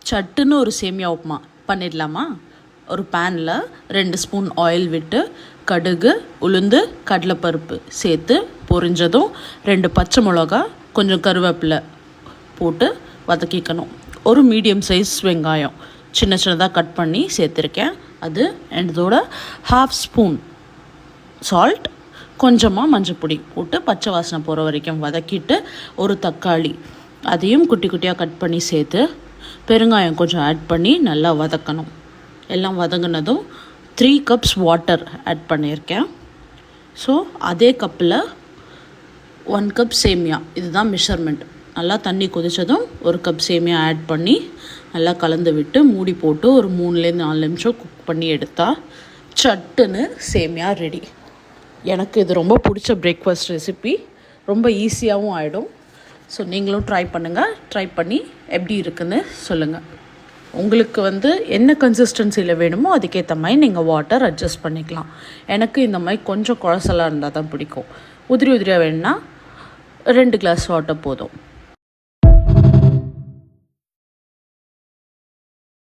சட்டுன்னு ஒரு சேமியா உப்புமா பண்ணிடலாமா? ஒரு பேனில் 2 ஸ்பூன் ஆயில் விட்டு கடுகு, உளுந்து, கடலைப்பருப்பு சேர்த்து பொரிஞ்சதும் 2 பச்சை மிளகா, கொஞ்சம் கருவேப்பிலை போட்டு வதக்கிக்கணும். ஒரு மீடியம் சைஸ் வெங்காயம் சின்ன சின்னதாக கட் பண்ணி சேர்த்துருக்கேன். அது இதோட 1/2 ஸ்பூன் சால்ட், கொஞ்சமாக மஞ்சள் பொடி போட்டு பச்சை வாசனை போகிற வரைக்கும் வதக்கிட்டு ஒரு தக்காளி அதையும் குட்டி குட்டியாக கட் பண்ணி சேர்த்து பெருங்காயம் கொஞ்சம் ஆட் பண்ணி நல்லா வதக்கணும். எல்லாம் வதங்கினதும் 3 கப்ஸ் வாட்டர் ஆட் பண்ணியிருக்கேன். ஸோ அதே கப்பில் 1 கப் சேமியா, இதுதான் மெஷர்மெண்ட். நல்லா தண்ணி கொதித்ததும் 1 கப் சேமியா ஆட் பண்ணி நல்லா கலந்து விட்டு மூடி போட்டு ஒரு 3-4 நிமிஷம் குக் பண்ணி எடுத்தால் சட்டுன்னு சேமியா ரெடி. எனக்கு இது ரொம்ப பிடிச்ச பிரேக்ஃபாஸ்ட் ரெசிபி. ரொம்ப ஈஸியாகவும் ஆகிடும். ஸோ நீங்களும் ட்ரை பண்ணுங்கள். ட்ரை பண்ணி எப்படி இருக்குன்னு சொல்லுங்கள். உங்களுக்கு என்ன கன்சிஸ்டன்சியில் வேணுமோ அதுக்கேற்ற மாதிரி நீங்கள் வாட்டர் அட்ஜஸ்ட் பண்ணிக்கலாம். எனக்கு இந்த மாதிரி கொஞ்சம் குழசலாக இருந்தால் தான் பிடிக்கும். உதிரியாக வேணும்னா 2 கிளாஸ் வாட்டர் போதும்.